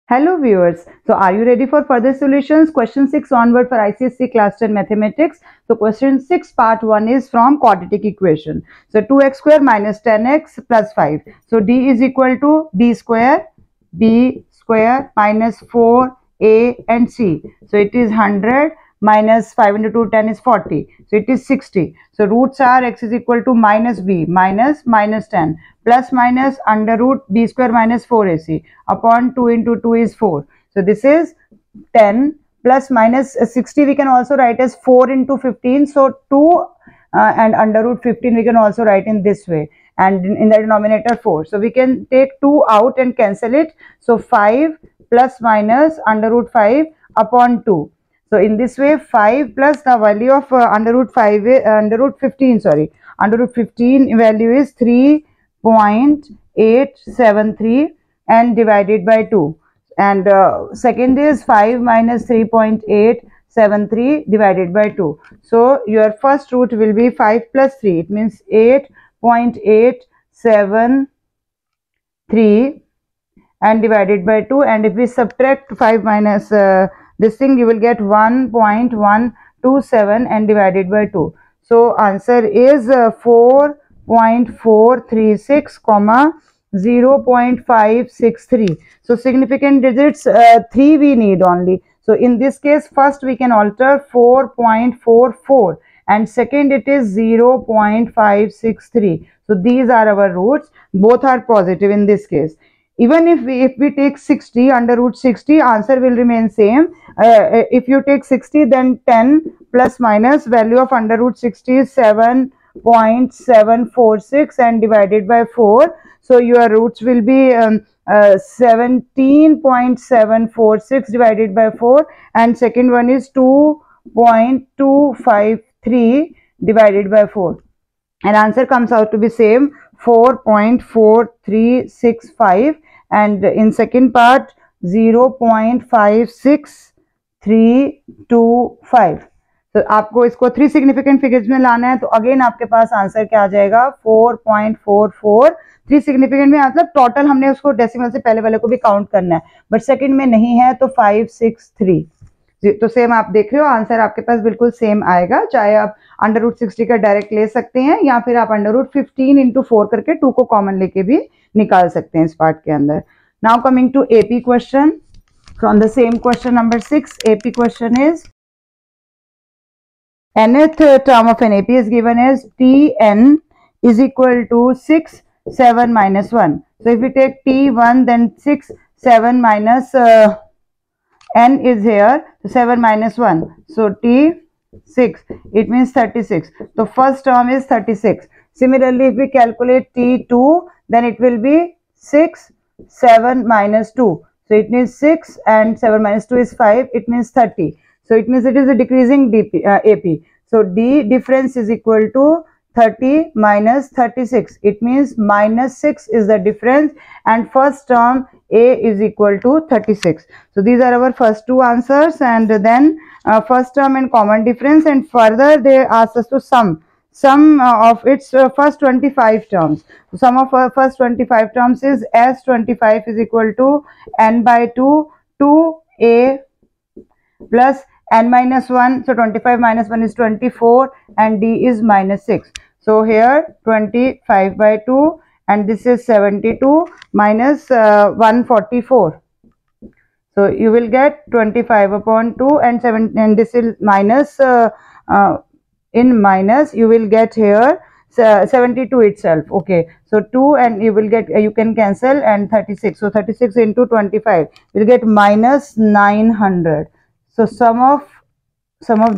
Hello viewers, so are you ready for further solutions? Question 6 onward for ICSE class 10 mathematics. So question 6 part 1 is from quadratic equation. So 2x square minus 10x plus 5. So d is equal to d square, b square minus 4a and c. So it is 100 minus 5 into 2, 10 is 40. So it is 60. So roots are x is equal to minus b minus 10 plus minus under root b square minus 4ac upon 2 into 2 is 4. So this is 10 plus minus 60 we can also write as 4 into 15. So 2 and under root 15 we can also write in this way, and in the denominator 4. So we can take 2 out and cancel it. So 5 plus minus under root 5 upon 2. So in this way 5 plus the value of under root 15 value is 3.873 and divided by 2, and second is 5 minus 3.873 divided by 2. So your first root will be 5 plus 3, it means 8.873 and divided by 2, and if we subtract 5 minus this thing, you will get 1.127 and divided by 2. So answer is 4.436 comma 0.563. So significant digits 3 we need only. So in this case first we can alter 4.44 and second it is 0.563. So these are our roots, both are positive in this case. Even if we take 60 under root 60, answer will remain same. If you take 60, then 10 plus minus value of under root 60 is 7.746 and divided by 4. So your roots will be 17.746 divided by 4, and second one is 2.253 divided by 4, and answer comes out to be same 4.4365, and in second part 0.56325. तो आपको इसको 3 significant figures में लाना है, तो again आपके पास answer क्या आ जाएगा 4.44. 3 सिग्निफिकेंट में मतलब टोटल हमने उसको डेसिमल से पहले वाले को भी काउंट करना है, बट सेकंड में नहीं है तो 563. तो सेम आप देख रहे हो आंसर आपके पास बिल्कुल सेम आएगा, चाहे आप अंडर रूट 60 का डायरेक्ट ले सकते हैं या फिर आप अंडर रूट 15 इंटू 4 करके 2 को कॉमन लेके भी निकाल सकते हैं इस पार्ट के अंदर. Now coming to AP question from the same question number 6. AP question is nth term of an AP is given as Tn is equal to 6, 7 minus 1. So if we take T1, then 6, 7 minus n is here, so 7 minus 1. So T6, it means 36. So first term is 36. Similarly, if we calculate T2, then it will be 6, 7 minus 2. So it means 6 and 7 minus 2 is 5. It means 30. So it means it is a decreasing AP. So D difference is equal to 30 minus 36. It means minus 6 is the difference, and first term A is equal to 36. So these are our first two answers, and then first term and common difference, and further they ask us to sum of its first 25 terms. So sum of first 25 terms is S25 is equal to n by 2 2A plus n minus 1. So 25 minus 1 is 24 and D is minus 6. So here 25 by 2 and this is 72 minus 144. So you will get 25 upon 2 and 7, and this is minus in minus you will get here 72 itself. Okay, so 2 and you will get you can cancel, and 36. So 36 into 25 will get minus 900. So sum of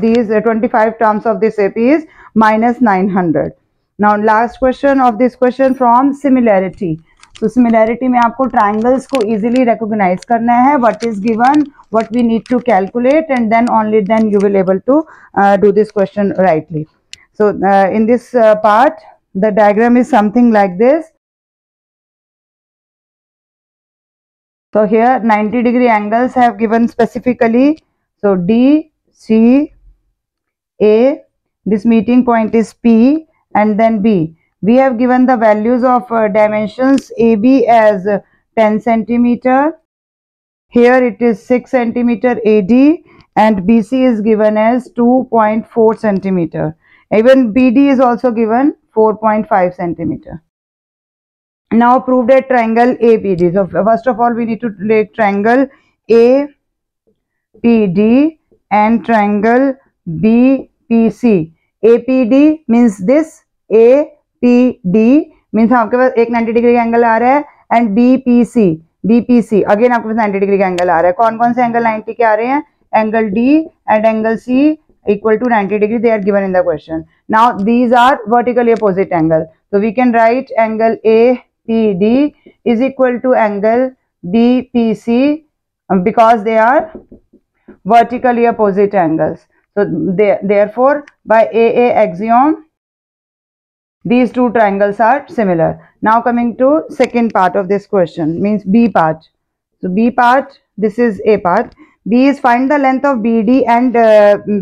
these 25 terms of this AP is minus 900. Now last question of this question from similarity. So similarity में आपको triangles को easily recognize करना है. What is given, what we need to calculate, and then only then you will able to do this question rightly. So in this part the diagram is something like this. So here 90-degree angles have given specifically. So D, C, A, this meeting point is P, and then B. We have given the values of dimensions AB as 10 centimeter, here it is 6 centimeter AD and BC is given as 2.4 centimeter. Even BD is also given 4.5 centimeter. Now prove that triangle APD. So first of all we need to take triangle APD and triangle BPC. APD means this, APD means आपके पास एक 90 degree का angle आ रहा है and BPC again आपके पास 90 degree का angle आ रहा है. कौन कौन से एंगल 90 के आ रहे हैं? Angle D and angle C equal to 90 degree. They are given in the question. Now these are vertically opposite angle. So we can write angle APD is equal to angle BPC because they are vertically opposite angles. So therefore by AA axiom these two triangles are similar. Now coming to second part of this question, means B part. So B part, this is A part. B is find the length of BD and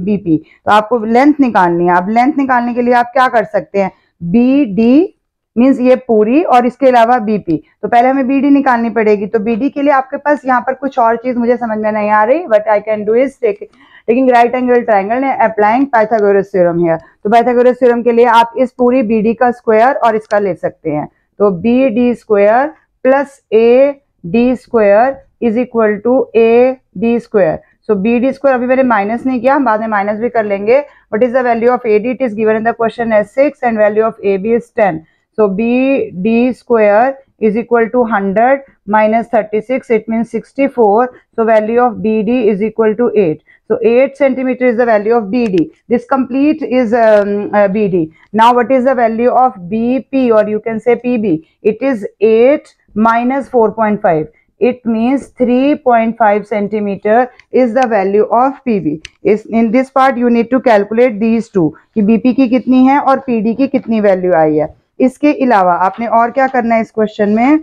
BP. तो आपको length निकालनी है. अब length निकालने के लिए आप क्या कर सकते हैं? BD मीन्स ये पूरी और इसके अलावा BP. तो पहले हमें BD निकालनी पड़ेगी. तो BD के लिए आपके पास यहाँ पर कुछ और चीज मुझे समझ में नहीं आ रही, but I can do is taking right angle triangle and applying Pythagoras theorem here. तो पाइथागोरस थ्योरम के लिए आप इस पूरी BD का स्क्वायर और इसका ले सकते हैं. तो BD square plus AD square is equal to AD square. So BD square अभी मैंने माइनस नहीं किया, हम बाद में माइनस भी कर लेंगे. What is the value of AD? It is given in the question as 6 and value of AB is 10. So BD square is equal to 100 minus 36, it means 64. So value of BD is equal to 8. So 8 centimeter is the value of BD. This complete is BD. Now what is the value of BP, or you can say PB? It is 8 minus 4.5. It means 3.5 centimeter is the value of PB. In this part you need to calculate these two कि BP की कितनी है और PD की कितनी value आई है. इसके अलावा आपने और क्या करना है इस क्वेश्चन में?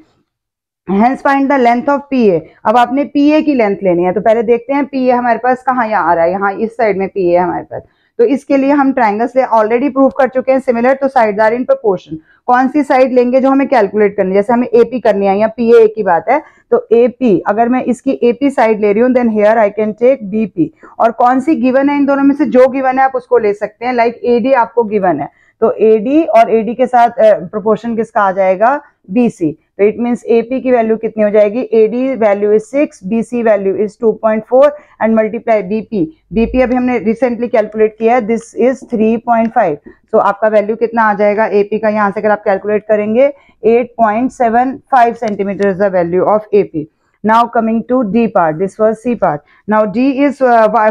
Hence find the length of PA. अब आपने PA की लेंथ लेनी है. तो पहले देखते हैं PA हमारे पास कहाँ यहाँ आ रहा है. यहाँ इस साइड में PA है हमारे पास. तो इसके लिए हम ट्रायंगल से ऑलरेडी प्रूव कर चुके हैं सिमिलर. तो साइड्स आर इन प्रोपोर्शन. कौन सी साइड लेंगे जो हमें कैलकुलेट करनी है? जैसे हमें AP करनी है या PA एक ही बात है. तो AP अगर मैं इसकी AP साइड ले रही हूँ then here I can take BP. और कौन सी गिवन है इन दोनों में से? जो गिवन है आप उसको ले सकते हैं. लाइक AD आपको गिवन है तो AD और AD के साथ प्रोपोर्शन किसका आ जाएगा? BC. तो इट मींस AP की वैल्यू कितनी हो जाएगी? AD value is 6, BC value is 2.4 and multiply BP अभी हमने रिसेंटली कैलकुलेट किया है, दिस इज 3.5. सो आपका वैल्यू कितना आ जाएगा AP का? यहाँ से अगर आप कैलकुलेट करेंगे 8.75 centimetre is the value of AP. Now coming to D part, this was C part. Now D is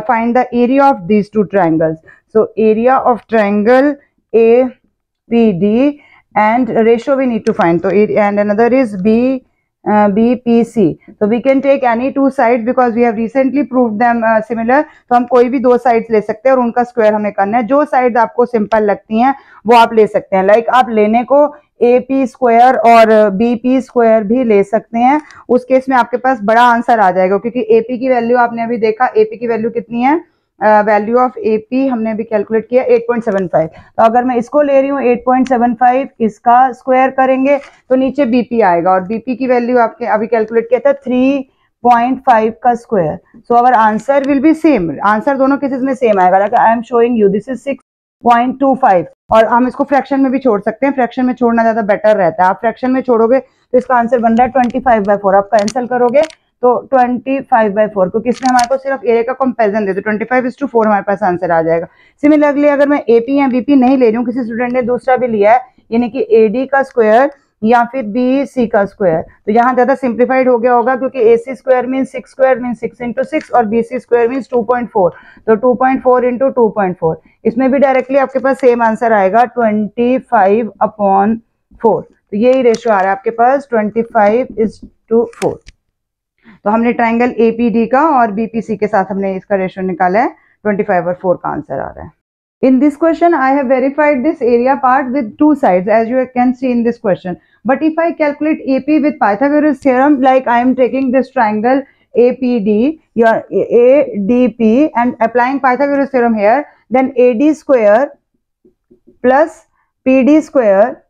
find the area of these two triangles. So area of triangle APD and ratio we need to find. So and another is BPC. So we can take any two sides because we have recently proved them similar. तो हम कोई भी दो sides ले सकते हैं और उनका स्क्वायर हमें करना है. जो sides आपको सिंपल लगती हैं वो आप ले सकते हैं. लाइक आप लेने को AP स्क्वायर और BP स्क्वायर भी ले सकते हैं. उस केस में आपके पास बड़ा आंसर आ जाएगा क्योंकि AP की वैल्यू आपने अभी देखा. AP की वैल्यू कितनी है? वैल्यू ऑफ AP हमने अभी कैलकुलेट किया 8.75. तो अगर मैं इसको ले रही हूँ 8.75, इसका स्क्वायर करेंगे तो नीचे BP आएगा और BP की वैल्यू आपके अभी कैलकुलेट किया था 3.5 का square. So our answer will B same. Answer दोनों केसेस में सेम आएगा. Like I am showing you this is 6.25 और हम इसको फ्रैक्शन में भी छोड़ सकते हैं. फ्रैक्शन में छोड़ना ज्यादा बेटर रहता है. आप फ्रैक्शन में छोड़ोगे तो इसका आंसर बन रहा है 25/4. आप कैंसिल करोगे तो 25/4 क्योंकि इसमें हमारे को सिर्फ एरिया का कंपैरिजन दे दो. 25:4 हमारे पास आंसर आ जाएगा. सिमिलरली अगर मैं AP या BP नहीं ले रही हूँ, किसी स्टूडेंट ने दूसरा भी लिया है यानी कि AD का स्क्वायर या फिर BC का स्क्वायर, तो यहाँ ज्यादा सिंप्लीफाइड हो गया होगा क्योंकि AC square mean 6 square mean 6 × 6 और BC स्क्वायर मीन 2.4. तो 2.4 × 2.4 इसमें भी डायरेक्टली आपके पास सेम आंसर आएगा 25/4. तो यही रेशियो आ रहा है आपके पास 25:4. तो हमने ट्रायंगल APD का और BPC के साथ हमने इसका रेशियो निकाला है. 25/4 का आंसर आ रहा है. In this question, I have verified this area part with two sides, as you can see in this question. But if I calculate AP with Pythagoras theorem, like I am taking this triangle APD, your ADP, and applying Pythagoras theorem here, then AD square plus PD square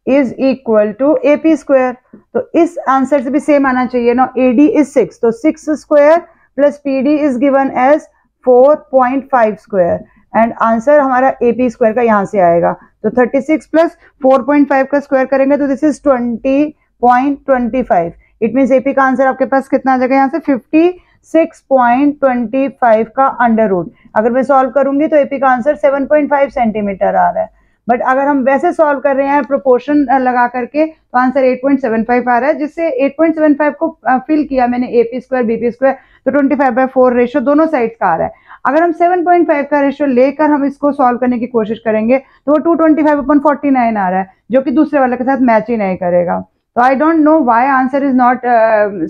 is equal to AP square. तो इस answer से भी same आना चाहिए ना, AD is 6, तो 6 square plus PD is given as 4.5 square, and answer हमारा AP square का यहाँ से आएगा। तो 36 प्लस 4.5 का स्क्वायर करेंगे तो this is 20.25। It means AP का आंसर आपके पास कितना आ जाएगा यहाँ से 56.25 का अंडर रूट। अगर मैं सॉल्व करूंगी तो AP का आंसर 7.5 सेंटीमीटर आ रहा है, बट अगर हम वैसे सॉल्व कर रहे हैं प्रोपोर्शन लगा करके तो आंसर 8.75 आ रहा है, जिससे 8.75 को फिल किया मैंने AP स्क्वायर BP स्क्वायर, तो 25/4 रेशियो दोनों साइड्स का आ रहा है। अगर हम 7.5 का रेशियो लेकर हम इसको सॉल्व करने की कोशिश करेंगे तो वो 225/49 आ रहा है, जो कि दूसरे वाले के साथ मैच ही नहीं करेगा। तो आई don't know why answer is not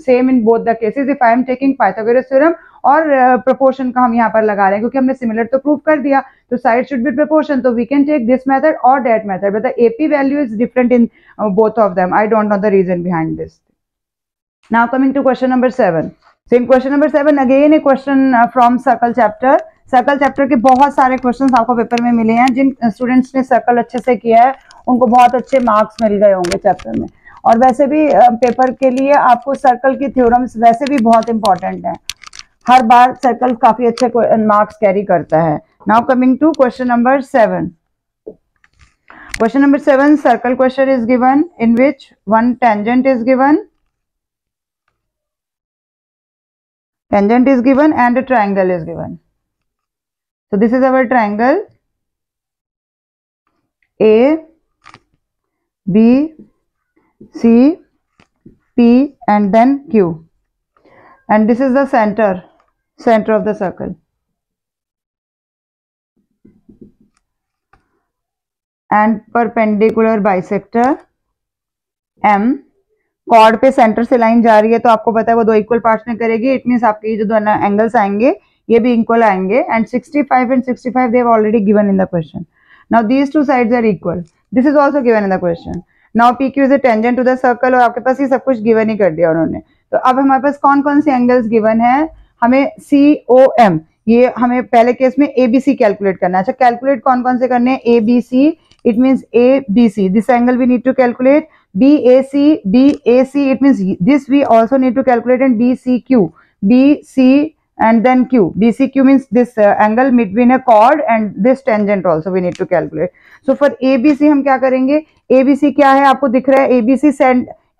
same in both the cases if I am taking Pythagoras theorem और प्रोपोर्शन का हम यहाँ पर लगा रहे हैं, क्योंकि हमने सिमिलर तो प्रूव कर दिया, तो साइड शुड बी प्रोपोर्शन, तो we can take this method और that method, but the AP value is different in both of them. I don't know the reason behind this. Now coming to question number 7। So in question number 7 again a question from circle chapter. Circle chapter के बहुत सारे questions आपको paper में मिले हैं। जिन students ने circle अच्छे से किया है उनको बहुत अच्छे मार्क्स मिल गए होंगे चैप्टर में, और वैसे भी पेपर के लिए आपको सर्कल की थ्योरम्स वैसे भी बहुत इंपॉर्टेंट है। हर बार सर्कल काफी अच्छे मार्क्स कैरी करता है। Now coming to question number 7। Question number 7 circle question is given in which one tangent is given, tangent is given and a triangle is given. So this is our triangle A, B, C, P and then Q, and this is the center of the circle, and perpendicular bisector M। Chord पे centre से line जा रही है, तो आपको पता है वो दो इक्वल पार्ट्स में करेगी। इट मींस आपके ये जो दोनों एंगल्स आएंगे ये भी इक्वल आएंगे, and 65 and 65 they have already given in the question. Now these two sides are equal, this is also given in the question. Now PQ is a tangent to the circle, और आपके पास ये सब कुछ given ही कर दिया उन्होंने। तो अब हमारे पास कौन कौन से एंगल्स गिवन है, हमें COM, ये हमें पहले केस में ABC कैलकुलेट करना है। अच्छा, कैलकुलेट कौन कौन से करने हैं, ABC, it means ABC, this angle we need to calculate, BAC, it means this we also need to calculate, and BCQ, BC and then Q, BCQ means this angle between a chord and this tangent also we need to calculate. So for ABC हम क्या करेंगे, ABC क्या है आपको दिख रहा है, ABC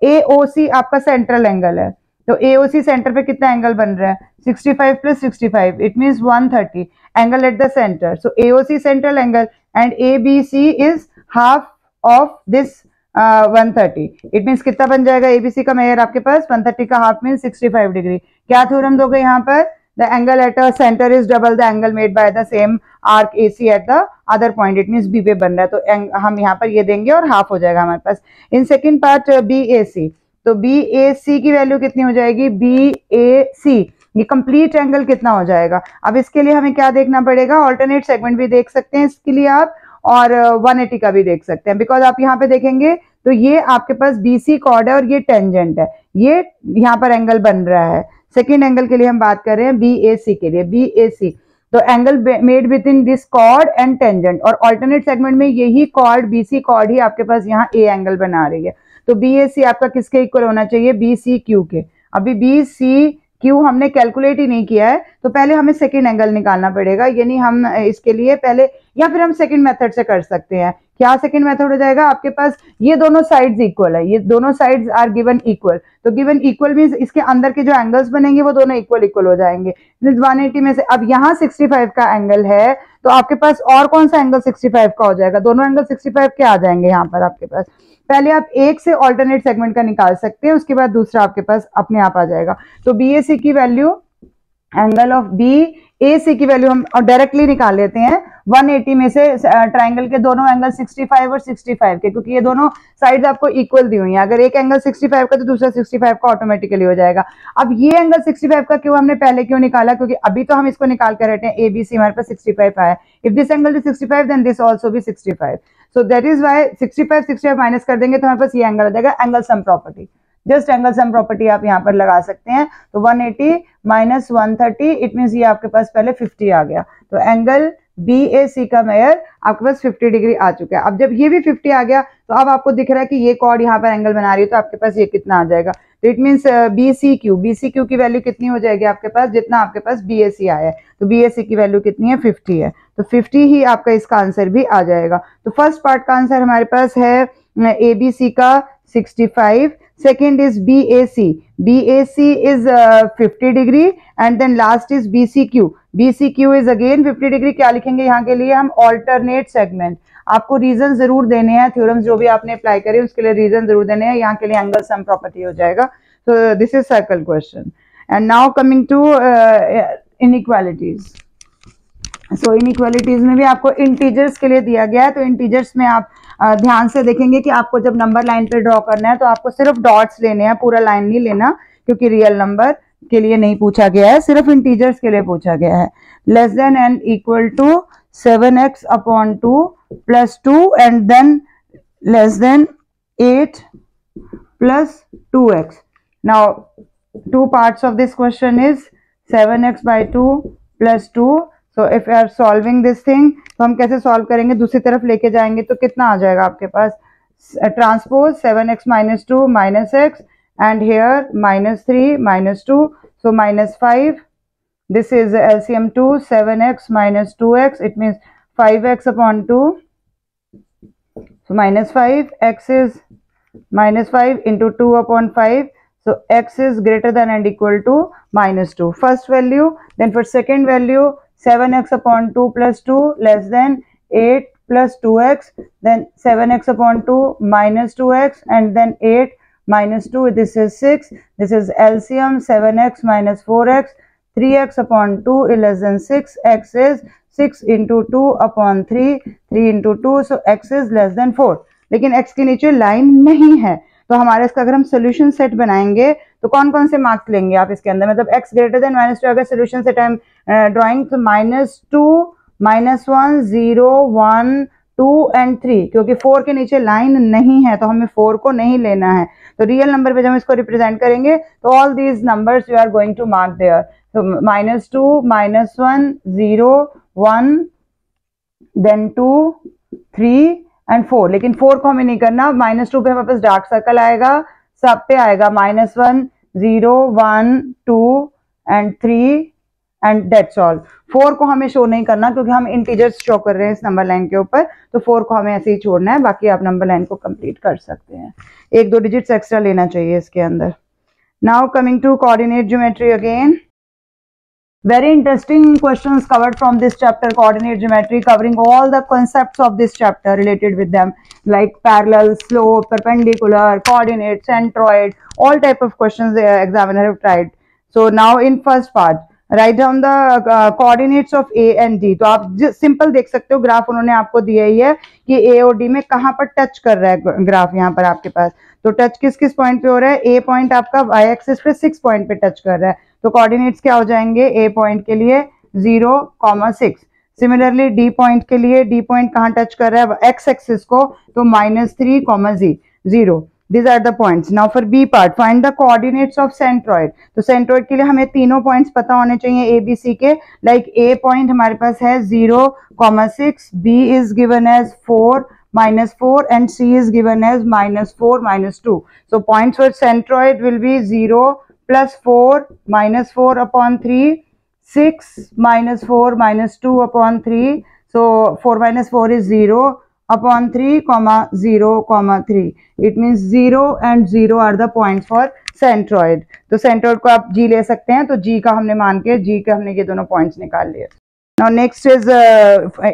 AOC आपका सेंट्रल एंगल है, तो AOC सेंटर पे कितना एंगल बन रहा है 65 + 65, it means 130 angle at the center. So AOC central angle and ABC is half of this 130, it means कितना बन जाएगा ABC का मेजर आपके पास 130 का हाफ मीन 65 डिग्री। क्या थ्योरम दोगे यहाँ पर, the angle at a centre is double the angle made by the same arc AC at the other point, it means B पे बन रहा है, तो हम यहाँ पर ये देंगे और हाफ हो जाएगा हमारे पास। इन सेकेंड पार्ट BAC, तो BAC की वैल्यू कितनी हो जाएगी, BAC ये कंप्लीट एंगल कितना हो जाएगा। अब इसके लिए हमें क्या देखना पड़ेगा, ऑल्टरनेट सेगमेंट भी देख सकते हैं इसके लिए आप, और 180 का भी देख सकते हैं, बिकॉज आप यहाँ पे देखेंगे तो ये आपके पास BC कॉर्ड है और ये टेंजेंट है, ये यहाँ पर एंगल बन रहा है। सेकेंड एंगल के लिए हम बात कर रहे हैं BAC के लिए, BAC तो angle made with in this cord and tangent, और ऑल्टरनेट सेगमेंट में यही कॉर्ड BC कॉर्ड ही आपके पास यहाँ A एंगल बना रही है। तो BAC आपका किसके इक्वल होना चाहिए, BCQ के। अभी BCQ हमने कैलकुलेट ही नहीं किया है, तो पहले हमें सेकेंड एंगल निकालना पड़ेगा, यानी हम इसके लिए पहले, या फिर हम सेकेंड मेथड से कर सकते हैं। क्या सेकेंड मेथड हो जाएगा, आपके पास ये दोनों साइड्स इक्वल है, ये दोनों साइड्स आर गिवन इक्वल, तो गिवन इक्वल मींस इसके अंदर के जो एंगल्स बनेंगे वो दोनों इक्वल हो जाएंगे। 180 में से अब यहाँ 65 का एंगल है, तो आपके पास और कौन सा एंगल 65 का हो जाएगा, दोनों एंगल 65 के आ जाएंगे यहाँ पर आपके पास। पहले आप एक से ऑल्टरनेट सेगमेंट का निकाल सकते हैं, उसके बाद दूसरा आपके पास अपने आप आ जाएगा। तो BAC की वैल्यू, एंगल ऑफ BAC की वैल्यू हम डायरेक्टली निकाल लेते हैं 180 में से, ट्राइंगल के दोनों एंगल 65 और 65 के, क्योंकि ये दोनों साइड्स आपको इक्वल दी हुई हैं। अगर एक एंगल 65 का तो दूसरा 65 का ऑटोमेटिकली हो जाएगा। अब ये एंगल 65 का क्यों हमने पहले क्यों निकाला, क्योंकि अभी तो हम इसको निकाल कर रहे हैं, ABC हमारे पास 65 आया, if this angle is 65 then this also भी 65, so that is why 65 minus कर देंगे तो हमारे पास ये एंगल आ जाएगा, angle sum property, just angle sum property आप यहाँ पर लगा सकते हैं। तो 180 - 130 इट मीन्स ये आपके पास पहले 50 आ गया, तो एंगल BAC का मेजर आपके पास 50 डिग्री आ चुका है। अब जब ये भी 50 आ गया तो अब आपको दिख रहा है कि ये कॉर्ड यहाँ पर एंगल बना रही है, तो आपके पास ये कितना आ जाएगा, तो इट मीन्स BCQ की वैल्यू कितनी हो जाएगी आपके पास, जितना आपके पास BAC आया है, तो BAC की वैल्यू कितनी है, 50 है, तो 50 ही आपका इसका आंसर भी आ जाएगा। तो फर्स्ट पार्ट का आंसर हमारे पास है ABC का 65, second is BAC is 50 degree and then last is BCQ is again 50 degree। क्या लिखेंगे यहाँ के लिए हम, alternate segment। आपको रीजन जरूर देने हैं, थ्योरम्स जो भी आपने अप्लाई करे उसके लिए रीजन जरूर देने हैं, यहाँ के लिए एंगल सम प्रॉपर्टी हो जाएगा। so this is circle question and now coming to inequalities। So inequalities में भी आपको इंटीजर्स के लिए दिया गया है, तो इंटीजर्स में आप ध्यान से देखेंगे कि आपको जब नंबर लाइन पे ड्रॉ करना है तो आपको सिर्फ डॉट्स लेने हैं, पूरा लाइन नहीं लेना, क्योंकि रियल नंबर के लिए नहीं पूछा गया है, सिर्फ इंटीजर्स के लिए पूछा गया है। Less than and equal to 7x upon 2 plus 2 and then less than 8 plus 2x। Now two parts of this question is 7x by 2 plus 2। So if you are solving this thing, तो हम कैसे solve करेंगे, दूसरी तरफ लेके जाएंगे तो कितना आ जाएगा आपके पास, transpose 7x minus 2 minus x and here minus 3 minus 2, so minus 5, this is LCM 2, 7x minus 2x, it means 5x upon 2, so minus 5, x is minus 5 into 2 upon 5, so x is greater than and equal to minus 2, first value। then for second value 7x upon 2 plus 2 less than 8 plus 2x, then 7x upon 2 minus 2x and then 8 minus 2, this is 6, this is LCM 7x minus 4x, 3x upon 2 is less than 6, x is 6 into 2 upon 3, 3 into 2, so x is less than 4। लेकिन x के नीचे line नहीं है, तो हमारे इसका अगर हम सोल्यूशन सेट बनाएंगे तो कौन कौन से मार्क्स लेंगे आप इसके अंदर, मतलब x ग्रेटर देन -2 अगर सोल्यूशन सेट हम ड्राइंग तो -2 -1 0 1 2 एंड 3, क्योंकि 4 के नीचे लाइन नहीं है तो हमें 4 को नहीं लेना है। तो रियल नंबर पे जब हम इसको रिप्रेजेंट करेंगे तो all these numbers you are going to mark there, तो -2 -1 0 1 देन 2 3 एंड 4, लेकिन 4 को हमें नहीं करना, -2 पे हमारे पास डार्क सर्कल आएगा, सब पे आएगा -1 0 1 2 एंड 3 एंड दैट्स ऑल। 4 को हमें शो नहीं करना क्योंकि हम इंटीजर्स शो कर रहे हैं इस नंबर लाइन के ऊपर, तो 4 को हमें ऐसे ही छोड़ना है, बाकी आप नंबर लाइन को कंप्लीट कर सकते हैं, 1-2 डिजिट्स एक्स्ट्रा लेना चाहिए इसके अंदर। Now coming to coordinate geometry again, very interesting questions covered from this chapter, coordinate geometry, covering all the concepts of this chapter related with them, like parallel, slope, perpendicular, coordinate, centroid, all type of questions the examiner have tried। So now in first part write down the coordinates of A and D। तो आप simple देख सकते हो, graph उन्होंने आपको दिया ही है कि A और D में कहाँ पर टच कर रहा है ग्राफ, यहाँ पर आपके पास तो टच किस किस पॉइंट पे हो रहा है, A पॉइंट आपका y एक्सिस पे 6 पॉइंट पे टच कर रहा है, तो कोऑर्डिनेट्स क्या हो जाएंगे, A पॉइंट के लिए 0,6, सिमिलरली D पॉइंट के लिए, D पॉइंट कहाँ टच कर रहा है x एक्सिस को, तो -3,0। These are the points। Now for B part, find the coordinates of centroid। तो centroid के लिए हमें तीनों पॉइंट्स पता होने चाहिए A B C के, like A पॉइंट हमारे पास है 0,6, B is given as 4 -4 and C is given as -4 -2। So points for centroid will be 0 +4 -4 upon 3, 6 -4 -2 upon 3, so 4 -4 is 0 upon 3, 0, 3, it means 0 and 0 are the points for centroid। तो centroid को आप G ले सकते हैं, तो G का हमने मान के G के हमने ये दोनों पॉइंट्स निकाल लिए। Now next is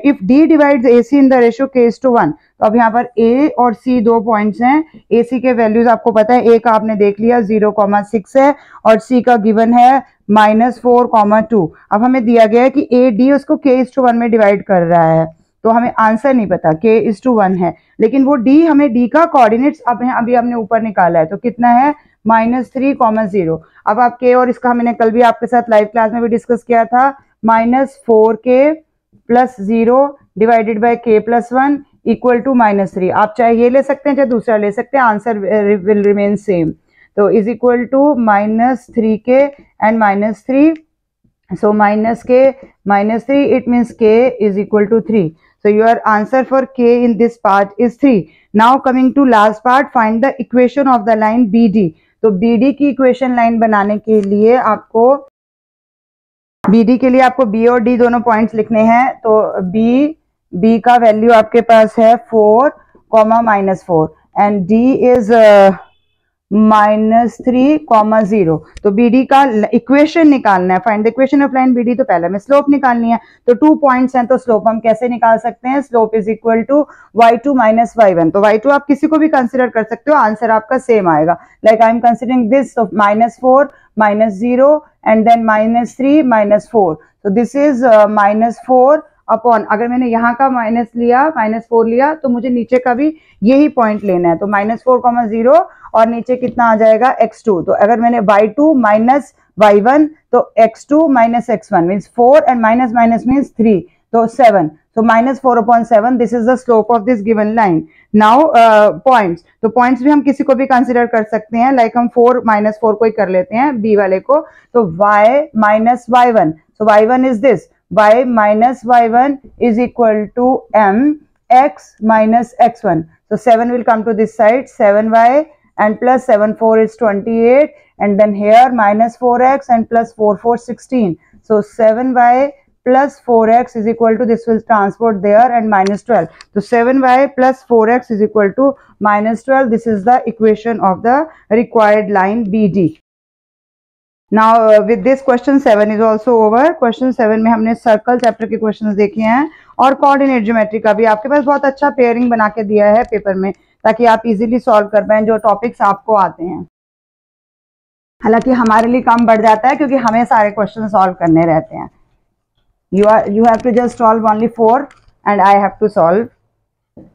if D divides AC in the ratio k:1, तो अब यहाँ पर A और C दो पॉइंट्स हैं, AC के वैल्यूज आपको पता है, A का आपने देख लिया 0,6 है और C का गिवन है -4,2। अब हमें दिया गया है कि AD उसको k:1 में डिवाइड कर रहा है, तो हमें आंसर नहीं पता, k:1 है, लेकिन वो D हमें D का कोऑर्डिनेट्स अभी हमने ऊपर निकाला है, तो कितना है -3,0। अब आप K और इसका हमने कल भी आपके साथ लाइव क्लास में भी डिस्कस किया था, -4k + 0 divided by k+1 equal to -3। आप चाहे ये ले सकते हैं चाहे दूसरा ले सकते हैं, आंसर विल रिमेन सेम। तो is equal to -3k and -3 So minus k minus 3, it means k is equal to 3. So your answer for k in this part is 3. Now coming to last part, find the equation of the line BD. तो BD की equation line बनाने के लिए आपको BD के लिए आपको B और D दोनों पॉइंट्स लिखने हैं. तो B का वैल्यू आपके पास है 4, -4 एंड D इज -3, 0. तो BD का इक्वेशन निकालना है. Find the equation of line BD. तो पहले हमें स्लोप निकालनी है. तो 2 पॉइंट्स हैं, तो स्लोप हम कैसे निकाल सकते हैं? Slope is equal to y2 minus y1. तो y2 आप किसी को भी कंसिडर कर सकते हो, आंसर आपका सेम आएगा. Like I am considering this, so -4 -0 and then -3 -4. तो दिस इज -4 अपॉन, अगर मैंने यहाँ का -4 लिया तो मुझे नीचे का भी यही पॉइंट लेना है. तो -4, 0 और नीचे कितना आ जाएगा? x2. तो अगर मैंने y2 माइनस y1, तो x2 minus x1 means 4 and minus minus means 3, तो 7. So -4/7, this is the slope of this given line. Now points. तो points भी हम किसी को भी consider कर सकते हैं. Like हम 4 -4 को ही कर लेते हैं, B वाले को. तो y minus y1. So y1 is this. Y minus y1 is equal to m x minus x1. So 7 will come to this side. 7y and plus 7 4 is 28, and then here minus 4x and plus 4 4 16. So 7y plus 4x is equal to, this will transport there, and minus 12. So 7y plus 4x is equal to minus 12. This is the equation of the required line BD. Now with this question 7 is also over. Question 7 में हमने circle chapter के questions देखे हैं और coordinate geometry का भी आपके पास बहुत अच्छा पेयरिंग बना के दिया है पेपर में, ताकि आप इजीली सॉल्व कर पाएं जो टॉपिक्स आपको आते हैं. हालांकि हमारे लिए काम बढ़ जाता है क्योंकि हमें सारे क्वेश्चन सॉल्व करने रहते हैं. You have to just solve only 4 and I have to solve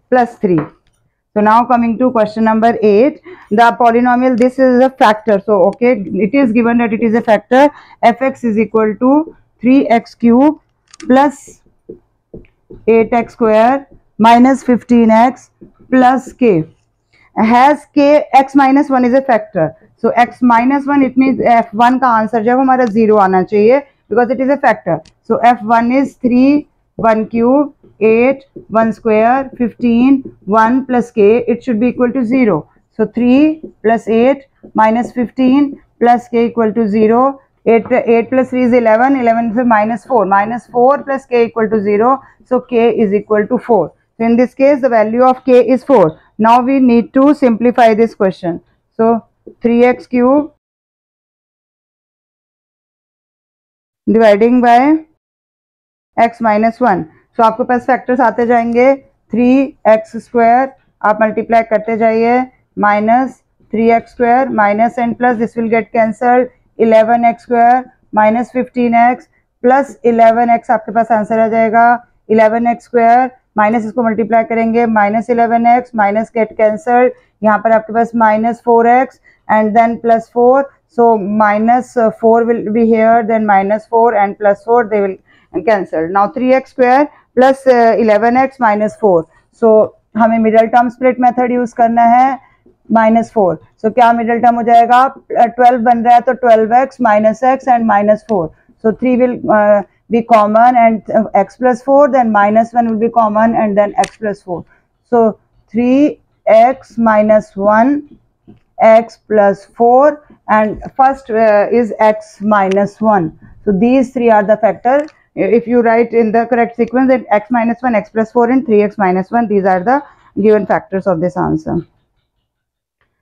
plus 3. So now coming to question number 8, the polynomial, this is a factor. So okay, it is given that it is a factor. Fx is equal to 3x cube plus 8x square minus 15x plus k. Has k x minus 1 is a factor. So x minus 1, it means f1 का answer जो है हमारा 0 आना चाहिए, because it is a factor. So f1 is 3, 1 cube, 8, 1 square, 15, 1 plus k, it should be equal to 0. So 3 plus 8 minus 15 plus k equal to 0. 8 plus 3 is 11, 11 is minus 4. Minus 4 plus k equal to 0. So k is equal to 4. So in this case, the value of k is 4. Now we need to simplify this question. So 3x cube dividing by x minus 1. सो आपके पास factors आते जाएंगे. 3x square आप multiply करते जाइए, minus 3x square minus and plus, this will get cancelled. 11x square minus 15x plus 11x आपके पास answer आ जाएगा. 11x square minus इसको मल्टीप्लाई करेंगे, minus 11x minus get cancelled. यहाँ पर आपके पास minus 4x and then plus 4. So minus 4 will be here, then minus 4 and plus 4, they will cancel. Now 3x square plus 11x minus 4. So हमें middle term split method use करना है. minus 4. So क्या middle term हो जाएगा? 12 बन रहा है तो 12x minus x and minus 4. So 3 will be common and x plus 4, then minus 1 will be common and then x plus 4. So 3x minus 1, x plus 4, and first is x minus 1. So these three are the factor. If you write in the correct sequence, then x minus 1, x plus 4 and 3x minus 1, these are the given factors of this answer.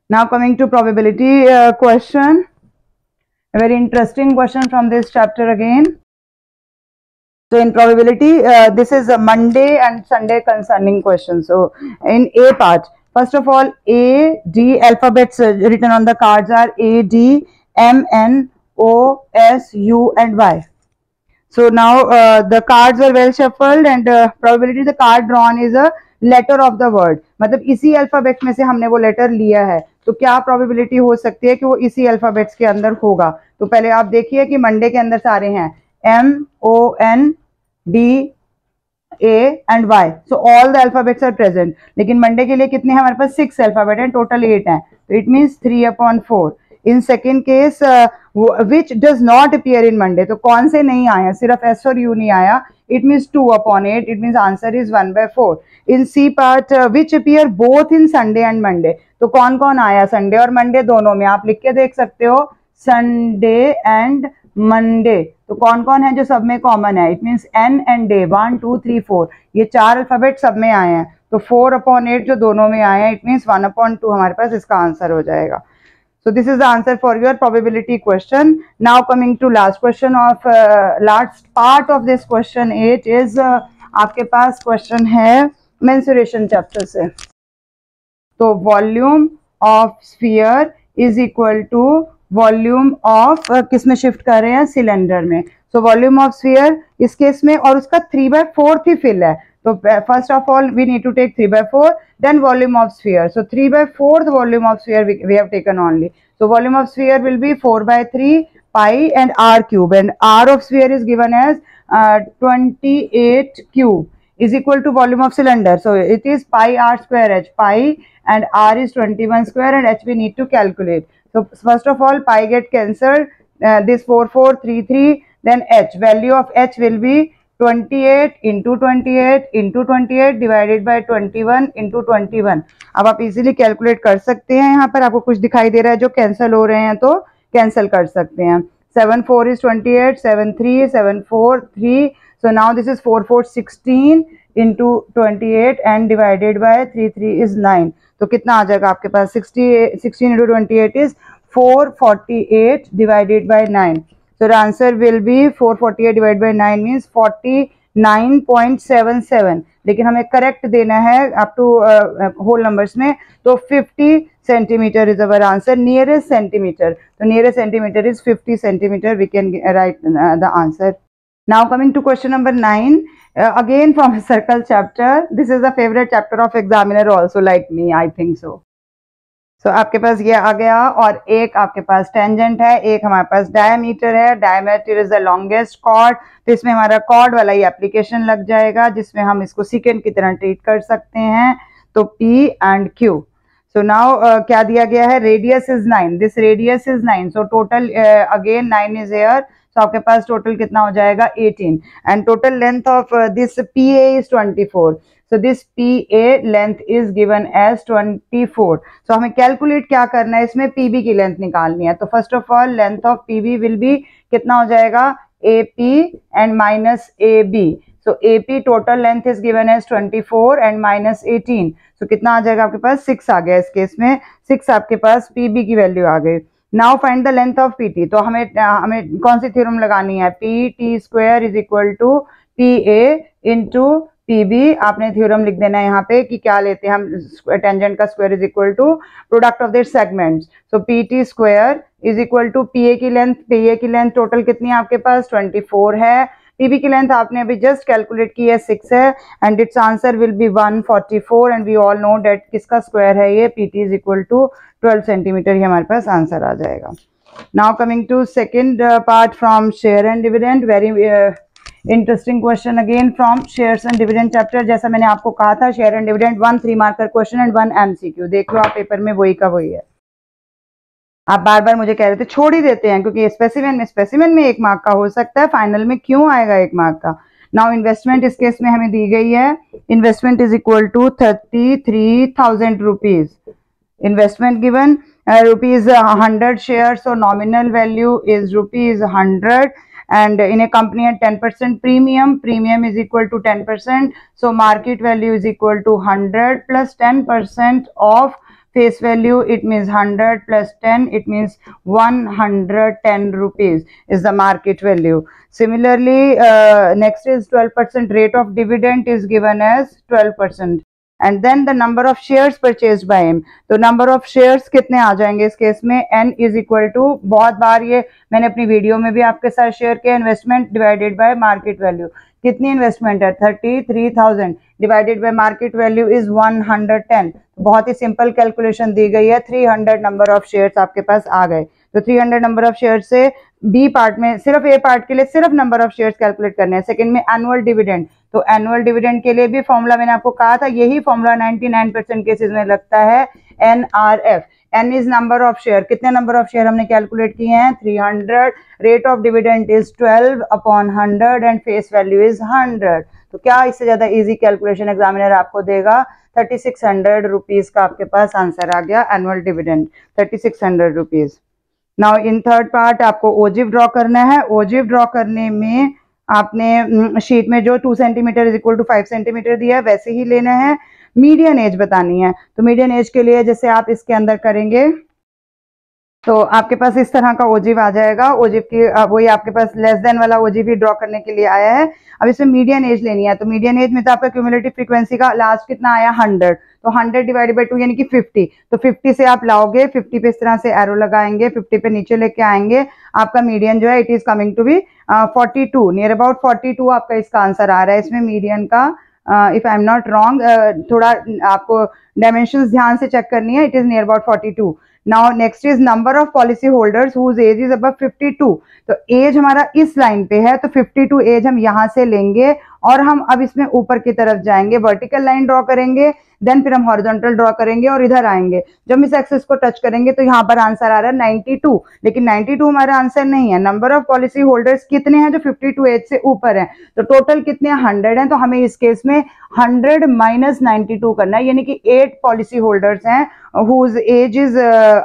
Now coming to probability question, a very interesting question from this chapter again. So in probability, this is a Monday and Sunday concerning question. So in A part, first of all, A, D, alphabets written on the cards are A, D, M, N, O, S, U and Y. So now the cards are well shuffled and probability the card drawn is a letter of the word. मतलब इसी alphabet में से हमने वो letter लिया है, तो क्या प्रोबेबिलिटी हो सकती है कि वो इसी अल्फाबेट्स के अंदर होगा. तो पहले आप देखिए कि मंडे के अंदर सारे हैं M, O, N, D, A and Y. So all the alphabets are present. लेकिन मंडे के लिए कितने हैं हमारे पास? 6 अल्फाबेट हैं, टोटल 8 हैं. तो it means 3/4. In second case which does not appear in Monday, तो कौन से नहीं आया, सिर्फ एस और यू नहीं आया, it means 2/8, it means answer is 1/4. In C part which appear both in Sunday and Monday, तो कौन कौन आया संडे और मंडे दोनों में, आप लिख के देख सकते हो संडे एंड मंडे, तो कौन कौन है जो सब में कॉमन है, it means N and day, 1 2 3 4, ये 4 अल्फाबेट सब में आए हैं, तो 4/8 जो दोनों में आए हैं, इट मीन्स 1/2 हमारे पास इसका आंसर हो जाएगा. So this is the answer for your probability question. Now coming to last question of last part of this question 8 is आपके पास question है mensuration chapter से. तो volume of sphere is equal to volume of किस में shift कर रहे हैं, cylinder में. So volume of sphere इस केस में, और उसका 3/4 ही फिल है, तो first of all we need to take 3/4, then volume of sphere. So 3/4 volume of sphere we have taken only. So volume of sphere will be 4/3 pi and r cube, and r of sphere is given as 28 cube is equal to volume of cylinder. So it is pi r square h, pi and r is 21 square and h we need to calculate. So first of all pi get cancelled, this 4 4 3 3, then h, value of h will be 28 into 28 into 28 divided by 21 into 21. अब आप easily calculate कर सकते हैं, यहाँ पर आपको कुछ दिखाई दे रहा है जो कैंसिल हो रहे हैं तो कैंसिल कर सकते हैं. 7 4 is 28, 7 3 7 4 3, so now this is 4 4 16 into 28 and divided by 3 3 is 9. तो कितना आ जाएगा आपके पास, 16 into 28 is 448 divided by 9. So the answer will be 448 divided by 9 means 49.77. लेकिन हमें करेक्ट देना है अप टू होल नंबर्स में, तो 50 centimetre is our answer, nearest centimetre, तो nearest centimetre is 50 centimetre, we can write the answer. Now coming to question number 9, again from circle chapter. This is the favorite chapter of examiner also like me, I think so. So आपके पास ये आ गया, और एक आपके पास tangent है, एक हमारे पास diameter है. Diameter is the longest chord, तो इसमें हमारा कॉर्ड वाला ये एप्लीकेशन लग जाएगा जिसमें हम इसको सेकेंड की तरह ट्रीट कर सकते हैं, तो P and Q. So now क्या दिया गया है, radius is 9, this radius is 9, so total again 9 is here, तो आपके पास टोटल कितना हो जाएगा 18, and total length of this PA is 24. So this PA length is given as 24. So हमें कैलकुलेट क्या करना है, इसमें PB की लेंथ निकालनी है. तो first of all length of PB will be कितना हो जाएगा, AP and minus AB. So AP total length is given as 24 and minus 18. So कितना आ जाएगा आपके पास, 6 आ गया इस केस में, 6 आपके पास PB की वैल्यू आ गई. Now find the length of PT. तो हमें कौन सी थ्योरम लगानी है, PT square is equal to PA into PB. आपने थ्योरम लिख देना है यहाँ पे कि क्या लेते हैं हम, टेंजेंट का square is equal to product of their segments. So PT square is equal to PA की लेंथ, PA की लेंथ टोटल कितनी है आपके पास 24 है, PB की लेंथ आपने अभी जस्ट कैलकुलेट की है 6 है, and it's answer will be 144, and we all know that किसका स्क्वायर है ये, PT is equal to 12 centimetre, ये हमारे पास आंसर आ जाएगा. Now coming to second part from share and dividend, very interesting question again from shares and dividend chapter. जैसा मैंने आपको कहा था share and dividend 1 3 marker question and 1 MCQ. देख लो आप पेपर में वही का वही है. आप बार बार मुझे कह रहे थे छोड़ ही देते हैं क्योंकि स्पेसिमेन में 1 मार्क का हो सकता है, फाइनल में क्यों आएगा 1 मार्क का. नाउ इन्वेस्टमेंट इस केस में हमें दी गई है, investment is equal to 33,000 rupees. Investment given rupees 100 shares, so nominal value is rupees 100, and in a company at 10% premium is equal to 10%, so market value is equal to 100 plus 10% of face value, it means 100 plus 10, it means 110 rupees is the market value. Similarly, next is 12% rate of dividend is given as 12%. And then the number of shares purchase by him, तो number of shares कितने आ जाएंगे इस case में, n is equal to, बहुत बार ये मैंने अपनी वीडियो में भी आपके साथ शेयर किया, investment divided by market value. कितनी इन्वेस्टमेंट है 33,000 divided by market value is 110. बहुत ही सिंपल कैलकुलेशन दी गई है, 300 नंबर ऑफ शेयर्स आपके पास आ गए. तो 300 नंबर ऑफ शेयर से बी पार्ट में, सिर्फ ए पार्ट के लिए सिर्फ नंबर ऑफ शेयर्स कैलकुलेट करने हैं. सेकंड में एनुअल डिविडेंड, तो एनुअल डिविडेंड के लिए भी फॉर्मूला मैंने आपको कहा था, यही फॉर्मूला 99% केसेस में लगता है, NRF. n is number of share, कितने नंबर ऑफ शेयर हमने कैलकुलेट किए हैं 300, rate of dividend is 12/100 and face value is 100। तो क्या इससे ज्यादा इजी कैलकुलेशन एग्जामिनर आपको देगा? 3600 रुपीज का आपके पास आंसर आ गया, annual dividend 3600 rupees. Now in third part आपको ओजिव ड्रॉ करना है। ओजिव ड्रॉ करने में आपने शीट में जो 2 centimetre is equal to 5 centimetre दिया है वैसे ही लेना है। मीडियन एज बतानी है, तो मीडियन एज के लिए जैसे आप इसके अंदर करेंगे तो आपके पास इस तरह का ओजिव आ जाएगा। ओजिव की वही आपके पास लेस देन वाला ओजिव ही ड्रॉ करने के लिए आया है। अब इसमें मीडियन एज लेनी है, तो मीडियन एज में तो आपका क्यूमुलेटिव फ्रीक्वेंसी का लास्ट कितना आया 100, तो 100 डिवाइडेड बाई 2 यानी कि 50। तो 50 से आप लाओगे, 50 पे इस तरह से एरो लगाएंगे, 50 पे नीचे लेके आएंगे, आपका मीडियन जो है it is coming to be 42, near about 42 आपका इसका आंसर आ रहा है। इसमें मीडियन का if I am not wrong, थोड़ा आपको डायमेंशंस ध्यान से चेक करनी है, it is near about 42। Now next is number of policy holders whose age is above 52। तो एज हमारा इस लाइन पे है, तो 52 एज हम यहां से लेंगे और हम अब इसमें ऊपर की तरफ जाएंगे, वर्टिकल लाइन ड्रॉ करेंगे, देन फिर हम हॉरिजॉन्टल ड्रॉ करेंगे और इधर आएंगे। जब हम इस एक्सिस को टच करेंगे तो यहाँ पर आंसर आ रहा है 92, लेकिन 92 हमारा आंसर नहीं है। नंबर ऑफ पॉलिसी होल्डर्स कितने हैं जो 52 एज से ऊपर हैं, तो टोटल कितने 100 हैं, तो हमें इस केस में 100 माइनस 92 करना है, यानी कि 8 पॉलिसी होल्डर्स हैं whose age is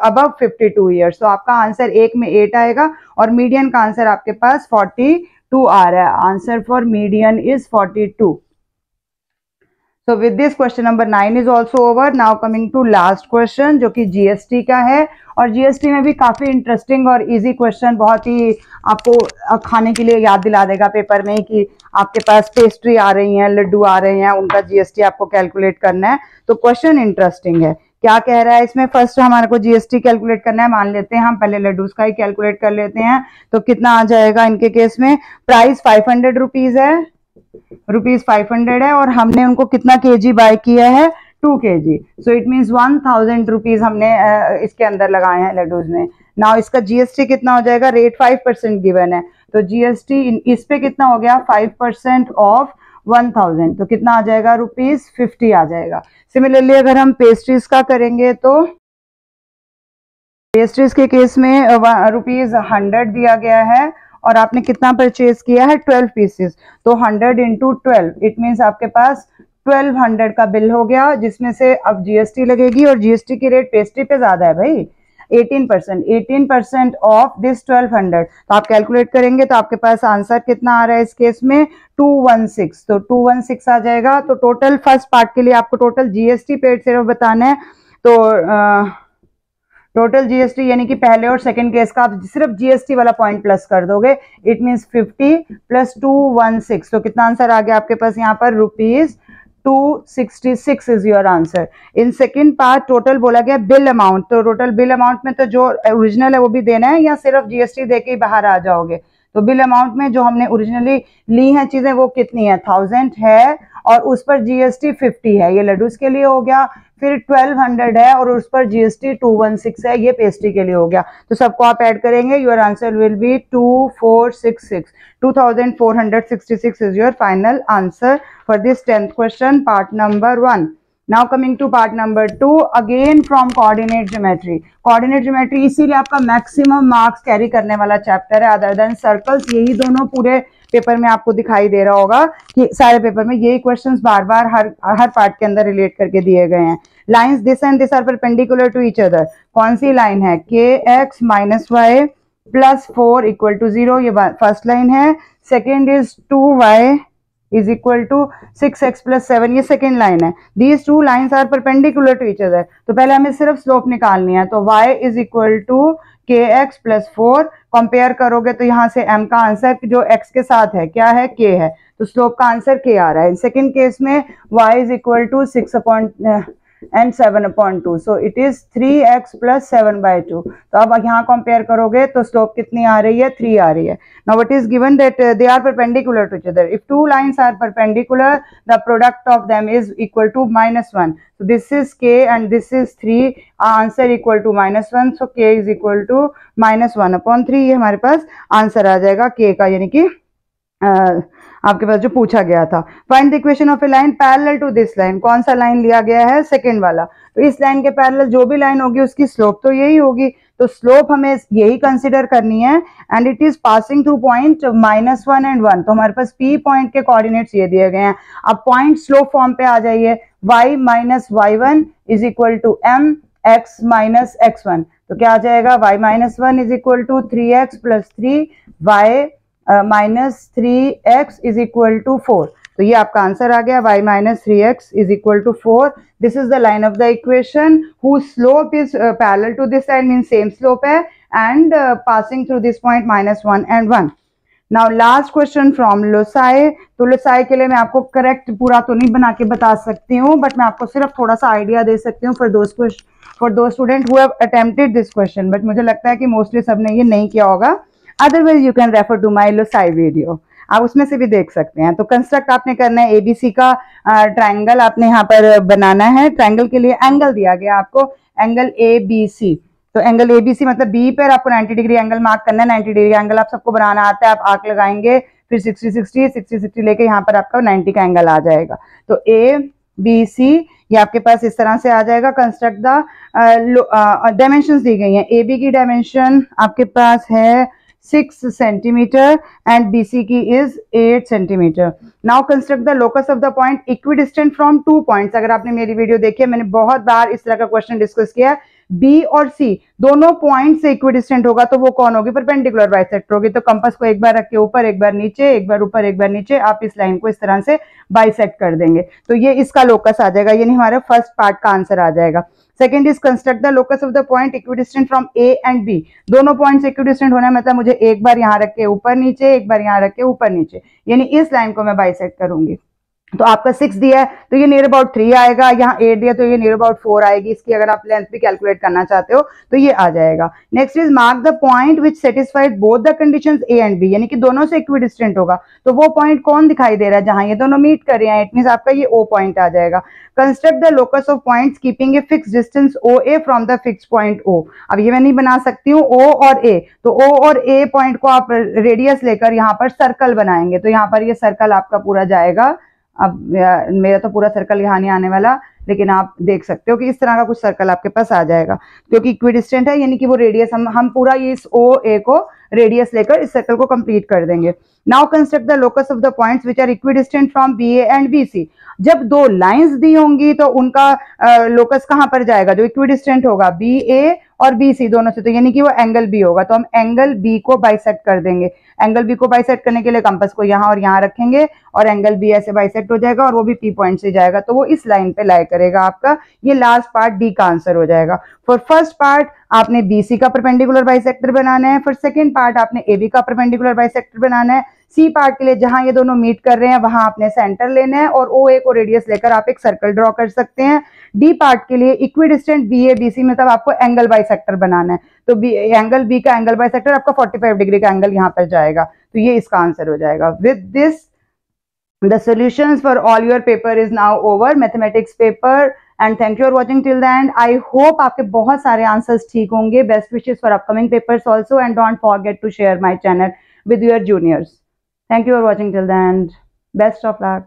above 52 years। तो आपका आंसर एक में 8 आएगा और मीडियन का आंसर आपके पास 42 आ रहा है। Answer for median is 42। So with this question number 9 is also over. Now coming to last question जो कि GST का है, और GST में भी काफी इंटरेस्टिंग और इजी क्वेश्चन, बहुत ही आपको खाने के लिए याद दिला देगा पेपर में कि आपके पास पेस्ट्री आ रही है, लड्डू आ रहे हैं, उनका GST आपको कैलकुलेट करना है। तो क्वेश्चन इंटरेस्टिंग है। क्या कह रहा है इसमें? फर्स्ट हमारे को GST कैलकुलेट करना है। मान लेते हैं हम पहले लड्डूस का ही कैलकुलेट कर लेते हैं, तो कितना आ जाएगा इनके केस में? प्राइस 500 रुपीज है, रुपीज 500 है, और हमने उनको कितना केजी बाय किया है? 2 kg। So it means 1000 rupees हमने इसके अंदर लगाए हैं लड्डूज में। नाउ इसका GST कितना हो जाएगा? रेट 5% गिवन है, तो GST इस पे कितना हो गया? 5% ऑफ 1000, तो कितना आ जाएगा? ₹50 आ जाएगा। सिमिलरली अगर हम पेस्ट्रीज का करेंगे तो पेस्ट्रीज के केस में ₹100 दिया गया है और आपने कितना परचेज किया है? 12 पीसेस, तो 100 इंटू 12 इट मीन्स आपके पास 1200 का बिल हो गया, जिसमें से अब GST लगेगी और GST की रेट पेस्ट्री पे ज्यादा है भाई, 18% ऑफ दिस 1200। तो आप कैलकुलेट करेंगे तो आपके पास आंसर कितना आ रहा है इस केस में? 216। तो 216 आ जाएगा। तो टोटल फर्स्ट पार्ट के लिए आपको टोटल GST पेड सिर्फ बताना है, तो टोटल GST यानी कि पहले और सेकंड केस का आप सिर्फ GST वाला पॉइंट प्लस कर दोगे, इट मीन्स 50 प्लस 216। तो कितना आंसर आ गया आपके पास यहाँ पर? ₹266 is your answer. In second part total बोला गया बिल अमाउंट, तो टोटल बिल अमाउंट में तो जो ओरिजिनल है वो भी देना है या सिर्फ GST देके ही बाहर आ जाओगे? तो बिल अमाउंट में जो हमने ओरिजिनली ली हैं चीजें वो कितनी है? 1000 है और उस पर GST 50 है, ये लड्डूस के लिए हो गया। फिर 1200 है और उस पर GST 216 है, ये पेस्ट्री के लिए हो गया। तो सबको आप ऐड करेंगे, your answer will be 2466, 2466 is your final answer for this 10th question, part number 1। Now coming to part number 2, again from coordinate geometry. Coordinate geometry इसीलिए आपका मैक्सिमम मार्क्स कैरी करने वाला चैप्टर है, अदर देन सर्कल्स। यही दोनों पूरे paper में आपको दिखाई दे रहा होगा कि सारे पेपर में यही क्वेश्चंस बार बार हर पार्ट के अंदर रिलेट करके दिए गए हैं। Lines this and this are perpendicular to each other. कौन सी लाइन है? kx minus y plus 4 equal to 0, ये फर्स्ट लाइन है। Second is 2y is equal to 6x plus 7, ये सेकेंड लाइन है। These two lines are perpendicular to each other. तो पहले हमें सिर्फ स्लोप निकालनी है, तो y is equal to kx plus 4। Compare करोगे तो यहाँ से m का आंसर जो x के साथ है क्या है? k है, तो स्लोप का आंसर k आ रहा है। सेकेंड केस में y is equal to 6 and 7/2, so it is 3x plus 7/2। तो अब यहाँ कंपेयर करोगे तो स्लोप कितनी आ रही है? 3 आ रही है। Now it is given that they are perpendicular to each other. If two lines are perpendicular, the product of them is equal to -1. So this is k and this is 3. Answer equal to -1. So k is equal to -1/3। ये हमारे पास answer आ जाएगा k का, यानी कि आपके पास जो पूछा गया था। Find the equation of a line parallel to this line, कौन सा लाइन लिया गया है, सेकंड वाला। तो इस लाइन के पैरेलल जो भी लाइन होगी उसकी स्लोप तो यही होगी, तो स्लोप हमें यही कंसिडर करनी है। And it is passing through point -1 and 1, तो हमारे पास P पॉइंट के कोऑर्डिनेट्स ये दिए गए हैं। अब पॉइंट स्लोप फॉर्म पे आ जाइए, y minus y1 is equal to m x minus x1, तो क्या आ जाएगा, y minus 1 is equal to 3x plus 3 y minus 3x is equal to 4। तो ये आपका आंसर आ गया, y minus 3x is equal to 4। This is the line of the equation whose slope is parallel to this line, means same slope है, and passing through this point -1 and 1। Now last question from loci. तो loci के लिए मैं आपको correct पूरा तो नहीं बना के बता सकती हूँ, बट मैं आपको सिर्फ थोड़ा सा आइडिया दे सकती हूँ फॉर दो student who have attempted this question, but मुझे लगता है कि मोस्टली सबने ये नहीं किया होगा। Otherwise you can refer to my loci video, आप उसमें से भी देख सकते हैं। तो कंस्ट्रक्ट आपने करना है एबीसी का ट्राइंगल आपने यहाँ पर बनाना है। ट्राइंगल के लिए एंगल दिया गया आपको, एंगल एबीसी। तो एंगल एबीसी मतलब बी पर आपको 90 डिग्री एंगल मार्क करना है। 90 डिग्री एंगल आप सबको बनाना आता है, आप आर्क लगाएंगे, फिर 60-60 लेके यहाँ पर आपका 90 का एंगल आ जाएगा। तो ए बी सी ये आपके पास इस तरह से आ जाएगा। कंस्ट्रक्ट द डायमेंशंस दी गई हैं। ए बी की डायमेंशन आपके पास है 6 सेंटीमीटर एंड BC की is 8 centimetre. Now construct the locus of the point equidistant from 2 points. अगर आपने मेरी वीडियो देखी है, मैंने बहुत बार इस तरह का क्वेश्चन डिस्कस किया है। B और C दोनों पॉइंट से इक्विडिस्टेंट होगा तो वो कौन होगी, परपेंडिकुलर बाइसेक्टर होगी। तो कंपास को एक बार रख के ऊपर, एक बार नीचे, एक बार ऊपर, एक बार नीचे, आप इस लाइन को इस तरह से बाइसेक्ट कर देंगे, तो ये इसका लोकस आ जाएगा, यानी हमारे फर्स्ट पार्ट का आंसर आ जाएगा। Second is construct the locus of the point equidistant from A and B। दोनों पॉइंट्स इक्विडिस्टेंट होना है, मतलब मुझे एक बार यहाँ रख के ऊपर नीचे, एक बार यहाँ रख के ऊपर नीचे, यानी इस लाइन को मैं बाइसेक्ट करूंगी। तो आपका 6 दिया है तो ये नियर अबाउट 3 आएगा, यहाँ 8 दिया तो ये नियर अबाउट 4 आएगी। इसकी अगर आप लेंथ भी कैलकुलेट करना चाहते हो तो ये आ जाएगा। Next is mark the point which satisfied both the conditions A and B, यानी कि दोनों से इक्विडिस्टेंट होगा। तो वो पॉइंट कौन दिखाई दे रहा है, जहां ये दोनों मीट कर रहे हैं, इट मींस आपका ये O पॉइंट आ जाएगा। Construct the locus of points keeping a fix distance OA from the fix point O। अब ये मैं नहीं बना सकती हूँ O और A, तो O और A पॉइंट को आप रेडियस लेकर यहाँ पर सर्कल बनाएंगे, तो यहाँ पर ये सर्कल आपका पूरा जाएगा। अब मेरा तो पूरा सर्कल यहाँ नहीं आने वाला, लेकिन आप देख सकते हो कि इस तरह का कुछ सर्कल आपके पास आ जाएगा, क्योंकि इक्विडिस्टेंट है, यानी कि वो रेडियस हम पूरा ये इस OA को रेडियस लेकर इस सर्कल को कंप्लीट कर देंगे। Now construct the locus of the points which are equidistant from BA and BC। जब दो लाइंस दी होंगी तो उनका लोकस कहां पर जाएगा, जो इक्विडिस्टेंट होगा BA और BC दोनों से, तो यानी कि वो एंगल B होगा। तो हम एंगल B को बाइसेक्ट कर देंगे। एंगल B को बाइसेक्ट करने के लिए कंपास को यहाँ और यहाँ रखेंगे और एंगल B ऐसे बाइसेक्ट हो जाएगा और वो भी P पॉइंट से जाएगा, तो वो इस लाइन पे लाई करेगा। आपका ये लास्ट पार्ट D का आंसर हो जाएगा। फॉर फर्स्ट पार्ट आपने BC का परपेंडिकुलर बाइसेक्टर बनाना है, फॉर सेकंड पार्ट आपने AB का परपेंडिकुलर बाइसेक्टर बनाना है। C पार्ट के लिए जहां ये दोनों मीट कर रहे हैं वहां आपने सेंटर लेना है और OA को रेडियस लेकर आप एक सर्कल ड्रॉ कर सकते हैं। D पार्ट के लिए इक्विडिस्टेंट BA BC मतलब आपको एंगल बाइसेक्टर बनाना है, तो एंगल B का एंगल बाइसेक्टर आपका 45 डिग्री का एंगल यहाँ पर जाएगा, तो ये इसका आंसर हो जाएगा। With this the solutions for all your paper is now over, mathematics paper, and thank you for watching till the end. I hope आपके बहुत सारे आंसर्स ठीक होंगे। Best wishes for upcoming papers also, and don't forget to share my channel with your juniors. Thank you for watching till the end. Best of luck.